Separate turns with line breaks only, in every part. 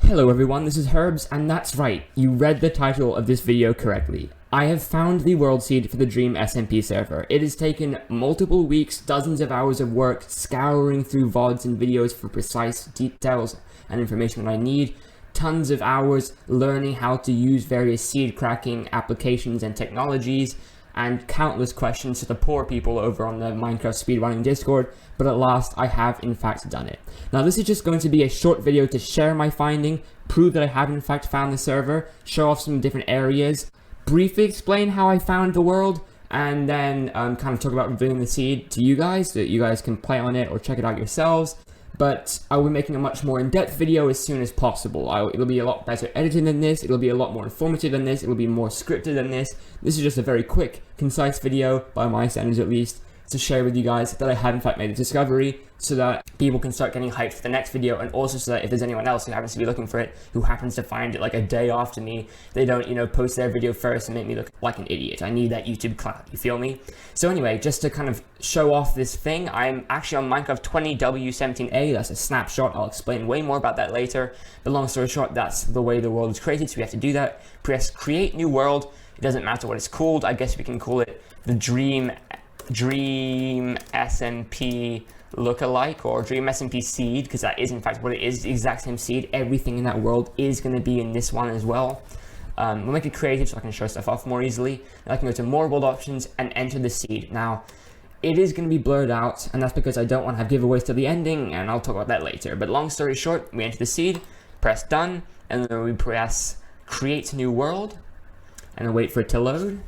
Hello everyone, this is Herbs, and that's right, you read the title of this video correctly. I have found the world seed for the Dream SMP server. It has taken multiple weeks, dozens of hours of work, scouring through VODs and videos for precise details and information that I need, tons of hours learning how to use various seed cracking applications and technologies, and countless questions to the poor people over on the Minecraft speedrunning Discord, but at last I have in fact done it. Now this is just going to be a short video to share my finding, prove that I have in fact found the server, show off some different areas, briefly explain how I found the world, and then kind of talk about revealing the seed to you guys so that you guys can play on it or check it out yourselves. But I will be making a much more in-depth video as soon as possible. It'll be a lot better edited than this, it'll be a lot more informative than this, it'll be more scripted than this. This is just a very quick, concise video, by my standards at least, to share with you guys that I have in fact made a discovery, so that people can start getting hyped for the next video, and also so that if there's anyone else who happens to be looking for it, who happens to find it like a day after me, they don't, post their video first and make me look like an idiot. I need that YouTube clout, you feel me? So anyway, just to kind of show off this thing, I'm actually on Minecraft 20W17A, that's a snapshot, I'll explain way more about that later, but long story short, that's the way the world is created, so we have to do that. Press create new world, it doesn't matter what it's called, I guess we can call it the Dream SMP lookalike, or Dream SMP seed, because that is in fact what it is, the exact same seed. Everything in that world is going to be in this one as well. We'll make it creative so I can show stuff off more easily, and I can go to more world options and enter the seed. Now, it is going to be blurred out, and that's because I don't want to have giveaways to the ending, and I'll talk about that later. But long story short, we enter the seed, press done, and then we press create new world, and then wait for it to load.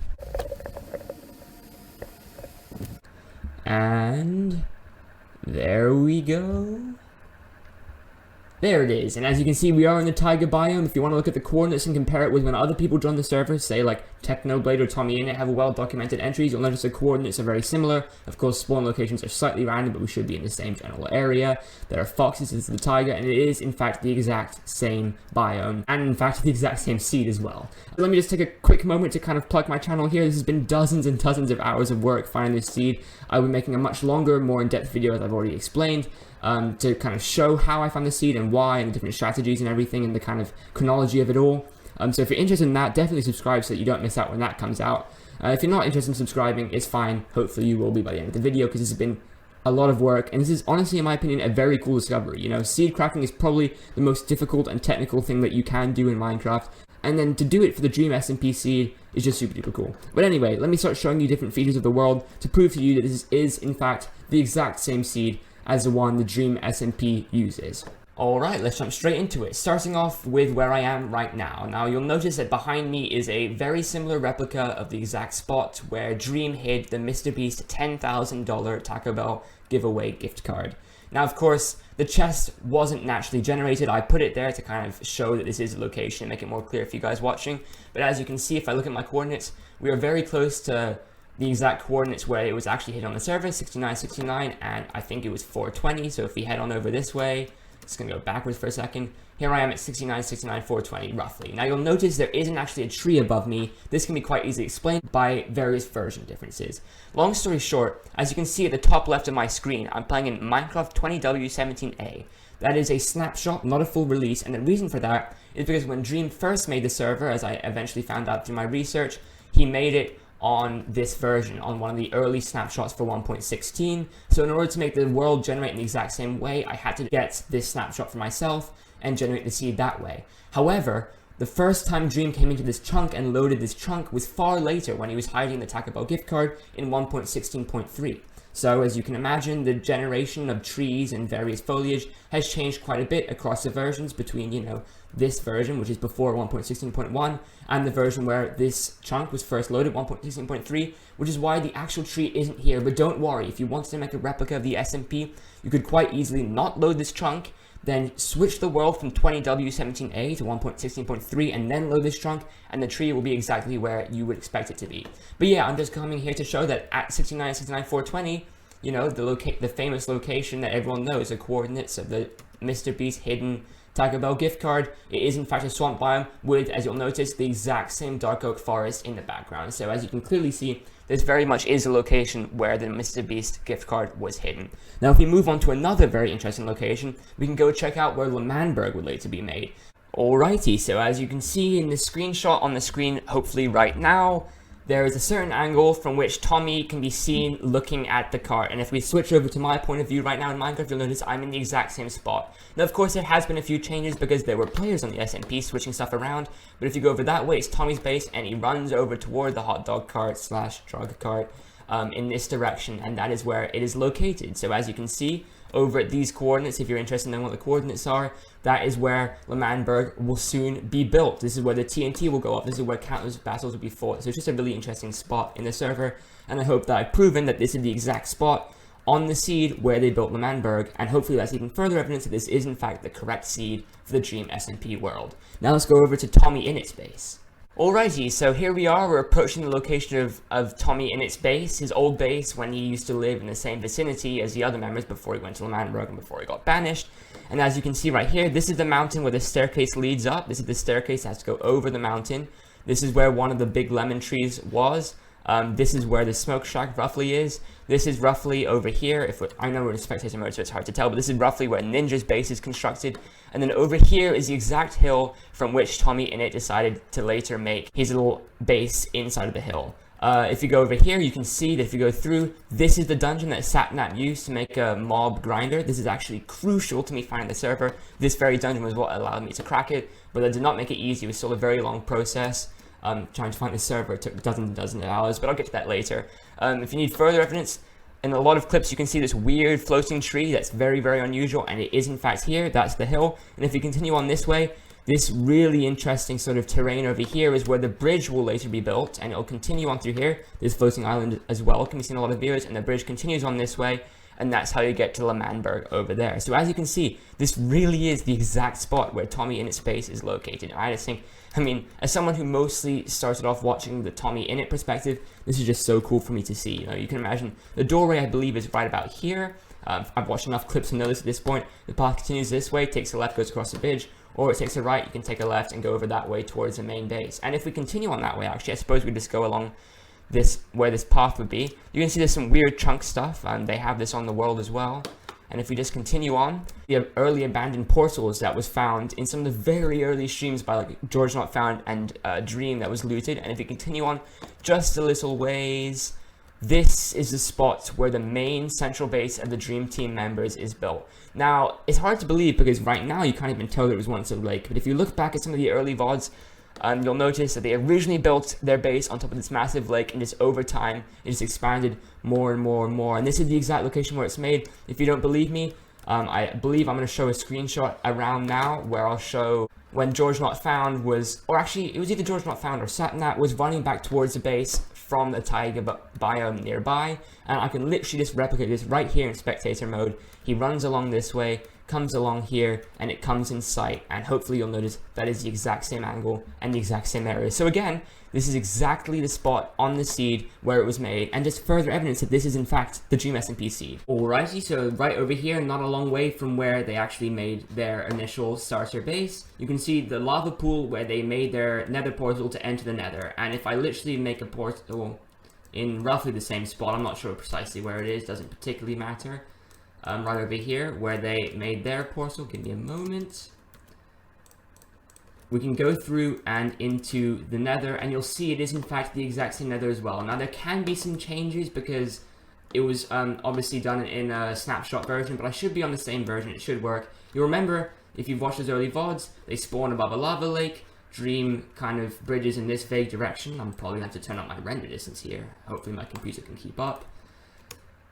And there we go. There it is, and as you can see, we are in the taiga biome. If you want to look at the coordinates and compare it with when other people join the server, say like Technoblade or TommyInnit have well-documented entries, you'll notice the coordinates are very similar. Of course, spawn locations are slightly random, but we should be in the same general area. There are foxes, this is the taiga, and it is in fact the exact same biome, and in fact the exact same seed as well. Let me just take a quick moment to kind of plug my channel here. This has been dozens and dozens of hours of work finding this seed. I will be making a much longer, more in-depth video, as I've already explained, to kind of show how I found the seed and why, and the different strategies and everything, and the kind of chronology of it all. So if you're interested in that, definitely subscribe so that you don't miss out when that comes out. If you're not interested in subscribing, it's fine. Hopefully you will be by the end of the video, because this has been a lot of work, and this is honestly, in my opinion, a very cool discovery. Seed cracking is probably the most difficult and technical thing that you can do in Minecraft, and then to do it for the Dream SMP seed is just super duper cool. But anyway, let me start showing you different features of the world to prove to you that this is in fact the exact same seed as the one the Dream SMP uses. Alright, let's jump straight into it, starting off with where I am right now. Now you'll notice that behind me is a very similar replica of the exact spot where Dream hid the MrBeast $10,000 Taco Bell giveaway gift card. Now of course, the chest wasn't naturally generated. I put it there to kind of show that this is a location, make it more clear for you guys watching. But as you can see, if I look at my coordinates, we are very close to the exact coordinates where it was actually hit on the server, 6969, and I think it was 420. So if we head on over this way, it's going to go backwards for a second. Here I am at 6969, 420, roughly. Now you'll notice there isn't actually a tree above me. This can be quite easily explained by various version differences. Long story short, as you can see at the top left of my screen, I'm playing in Minecraft 20W17A. That is a snapshot, not a full release, and the reason for that is because when Dream first made the server, as I eventually found out through my research, he made it on this version, on one of the early snapshots for 1.16. So in order to make the world generate in the exact same way, I had to get this snapshot for myself and generate the seed that way. However, the first time Dream came into this chunk and loaded this chunk was far later, when he was hiding the Taco Bell gift card in 1.16.3. So as you can imagine, the generation of trees and various foliage has changed quite a bit across the versions between, this version, which is before 1.16.1, and the version where this chunk was first loaded, 1.16.3, which is why the actual tree isn't here. But don't worry, if you wanted to make a replica of the SMP, you could quite easily not load this chunk, then switch the world from 20W17A to 1.16.3, and then load this chunk, and the tree will be exactly where you would expect it to be. But yeah, I'm just coming here to show that at 6969, 420, the famous location that everyone knows, the coordinates of the MrBeast hidden Taco Bell gift card, it is in fact a swamp biome with, as you'll notice, the exact same dark oak forest in the background. So as you can clearly see, this very much is a location where the MrBeast gift card was hidden. Now if we move on to another very interesting location, we can go check out where L'Manberg would later be made. Alrighty, so as you can see in the screenshot on the screen, hopefully right now, there is a certain angle from which Tommy can be seen looking at the cart. And if we switch over to my point of view right now in Minecraft, you'll notice I'm in the exact same spot. Now, of course, there has been a few changes because there were players on the SMP switching stuff around. But if you go over that way, it's Tommy's base, and he runs over toward the hot dog cart / drug cart in this direction, and that is where it is located. So as you can see, over at these coordinates, if you're interested in knowing what the coordinates are, that is where L'Manberg will soon be built. This is where the TNT will go up. This is where countless battles will be fought. So it's just a really interesting spot in the server, and I hope that I've proven that this is the exact spot on the seed where they built L'Manberg, and hopefully that's even further evidence that this is in fact the correct seed for the Dream SMP world. Now let's go over to Tommy Innit's base. Alrighty, so here we are, we're approaching the location of Tommy Innit's base, his old base when he used to live in the same vicinity as the other members before he went to L'Manberg and before he got banished. And as you can see right here, this is the mountain where the staircase leads up. This is the staircase that has to go over the mountain. This is where one of the big lemon trees was. This is where the smoke shack roughly is. This is roughly over here. I know we're in spectator mode, so it's hard to tell, but this is roughly where Ninja's base is constructed. And then over here is the exact hill from which Tommy Innit decided to later make his little base inside of the hill. If you go over here, you can see that if you go through, this is the dungeon that Satnap used to make a mob grinder. This is actually crucial to me finding the server. This very dungeon was what allowed me to crack it, but that did not make it easy. It was still a very long process. Trying to find the server took dozens and dozens of hours, but I'll get to that later. If you need further evidence, in a lot of clips you can see this weird floating tree that's very, very unusual, and it is in fact here. That's the hill. And if you continue on this way, this really interesting sort of terrain over here is where the bridge will later be built, and it'll continue on through here. This floating island as well can be seen in a lot of videos, and the bridge continues on this way, and that's how you get to L'Manberg over there. So as you can see, this really is the exact spot where Tommy Innit's base is located. And I just think, I mean, as someone who mostly started off watching the Tommy Innit perspective, this is just so cool for me to see. You know, you can imagine the doorway, I believe, is right about here. I've watched enough clips to know this at this point. The path continues this way, takes a left, goes across the bridge, or it takes a right, you can take a left and go over that way towards the main base. And if we continue on that way, actually, I suppose we just go along this, where this path would be. You can see there's some weird chunk stuff, and they have this on the world as well. And if we just continue on, the early abandoned portals that was found in some of the very early streams by like George Not Found and Dream that was looted. And if we continue on just a little ways, this is the spot where the main central base of the Dream Team members is built. Now, it's hard to believe because right now you can't even tell that it was once a lake. But if you look back at some of the early VODs, you'll notice that they originally built their base on top of this massive lake, and just over time, it just expanded more and more and more. And this is the exact location where it's made. If you don't believe me, I believe I'm going to show a screenshot around now where I'll show when George Not Found was, or actually, it was either George Not Found or Satnap was running back towards the base from the taiga biome nearby. And I can literally just replicate this right here in spectator mode. He runs along this way, comes along here, and it comes in sight, and hopefully you'll notice that is the exact same angle and the exact same area. So again, this is exactly the spot on the seed where it was made, and just further evidence that this is in fact the Dream SMP seed. Alrighty, so right over here, not a long way from where they actually made their initial starter base, you can see the lava pool where they made their nether portal to enter the nether. And if I literally make a portal in roughly the same spot, I'm not sure precisely where it is, doesn't particularly matter. Right over here where they made their portal, give me a moment. We can go through and into the nether, and you'll see it is in fact the exact same nether as well. Now there can be some changes because it was obviously done in a snapshot version, but I should be on the same version, it should work. You'll remember, if you've watched those early VODs, they spawn above a lava lake. Dream kind of bridges in this vague direction. I'm probably going to have to turn up my render distance here. Hopefully my computer can keep up.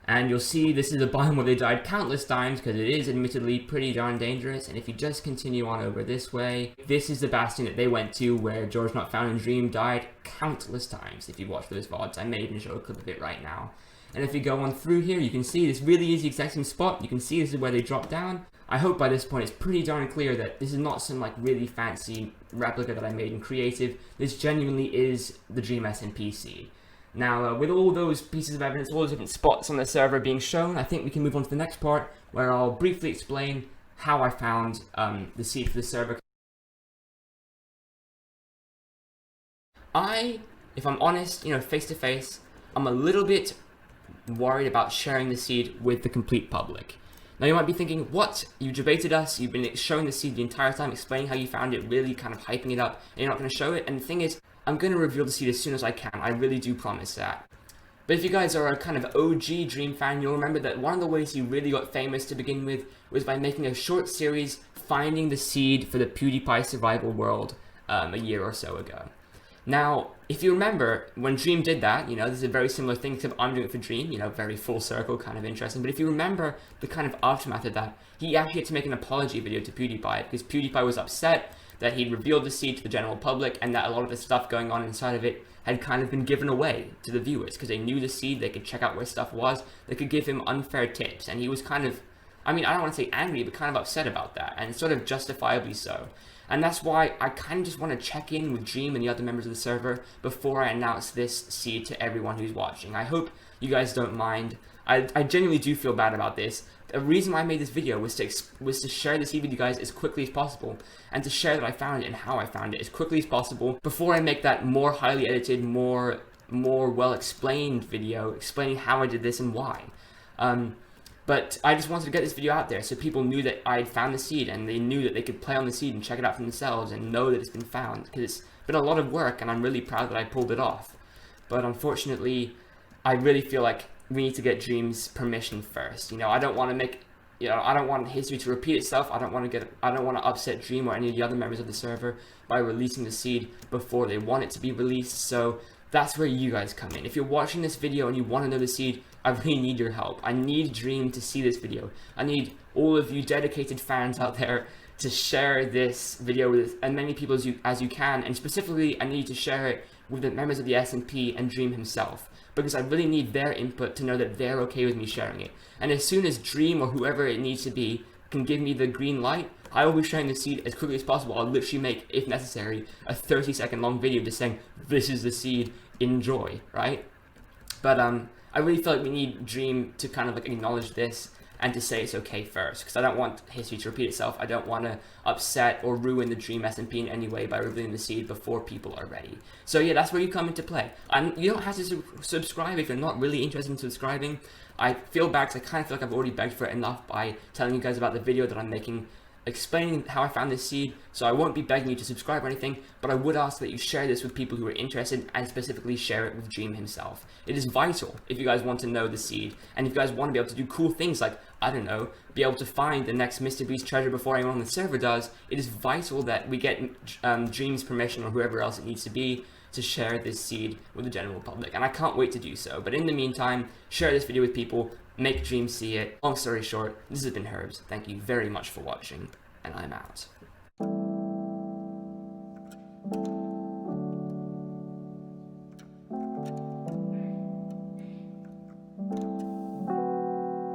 And you'll see this is a biome where they died countless times because it is admittedly pretty darn dangerous. And if you just continue on over this way, this is the bastion that they went to where George Not Found and Dream died countless times. If you watch those VODs, I may even show a clip of it right now. And if you go on through here, you can see this really is the exact same spot. You can see this is where they dropped down. I hope by this point it's pretty darn clear that this is not some like really fancy replica that I made in creative. This genuinely is the Dream SMP seed. Now, with all those pieces of evidence, all those different spots on the server being shown, I think we can move on to the next part, where I'll briefly explain how I found the seed for the server. If I'm honest, you know, face to face, I'm a little bit worried about sharing the seed with the complete public. Now you might be thinking, what? You debated us, you've been showing the seed the entire time, explaining how you found it, really kind of hyping it up, and you're not going to show it? And the thing is, I'm going to reveal the seed as soon as I can, I really do promise that. But if you guys are a kind of OG Dream fan, you'll remember that one of the ways he really got famous to begin with was by making a short series finding the seed for the PewDiePie survival world a year or so ago. Now, if you remember, when Dream did that, you know, this is a very similar thing to I'm doing it for Dream, you know, very full circle, kind of interesting. But if you remember the kind of aftermath of that, he actually had to make an apology video to PewDiePie because PewDiePie was upset that he'd revealed the seed to the general public and that a lot of the stuff going on inside of it had kind of been given away to the viewers because they knew the seed, they could check out where stuff was, they could give him unfair tips. And he was kind of, I mean, I don't want to say angry, but kind of upset about that, and sort of justifiably so. And that's why I kind of just want to check in with Dream and the other members of the server before I announce this seed to everyone who's watching. I hope you guys don't mind. I genuinely do feel bad about this. The reason why I made this video was to share the seed with you guys as quickly as possible, and to share that I found it and how I found it as quickly as possible before I make that more highly edited, more well explained video explaining how I did this and why. But I just wanted to get this video out there so people knew that I had found the seed and they knew that they could play on the seed and check it out for themselves and know that it's been found, because it's been a lot of work and I'm really proud that I pulled it off. But unfortunately, I really feel like we need to get Dream's permission first. You know, I don't want to make, you know, I don't want history to repeat itself. I don't want to upset Dream or any of the other members of the server by releasing the seed before they want it to be released. So that's where you guys come in. If you're watching this video and you want to know the seed, I really need your help. I need Dream to see this video. I need all of you dedicated fans out there to share this video with as many people as you can, and specifically I need to share it with the members of the SMP and Dream himself, because I really need their input to know that they're okay with me sharing it. And as soon as Dream or whoever it needs to be can give me the green light, I will be sharing the seed as quickly as possible. I'll literally make, if necessary, a 30-second long video just saying, this is the seed, enjoy, right? But I really feel like we need Dream to kind of like acknowledge this and to say it's okay first, because I don't want history to repeat itself. I don't want to upset or ruin the Dream SMP in any way by revealing the seed before people are ready. So yeah, that's where you come into play. You don't have to subscribe if you're not really interested in subscribing. I feel bad because I kind of feel like I've already begged for it enough by telling you guys about the video that I'm making explaining how I found this seed, so I won't be begging you to subscribe or anything, but I would ask that you share this with people who are interested, and specifically share it with Dream himself. It is vital if you guys want to know the seed, and if you guys want to be able to do cool things like, I don't know, be able to find the next Mr. Beast treasure before anyone on the server does. It is vital that we get Dream's permission, or whoever else it needs to be, to share this seed with the general public, and I can't wait to do so. But in the meantime, share this video with people, make Dream see it. Long story short, this has been Herbs. Thank you very much for watching, and I'm out.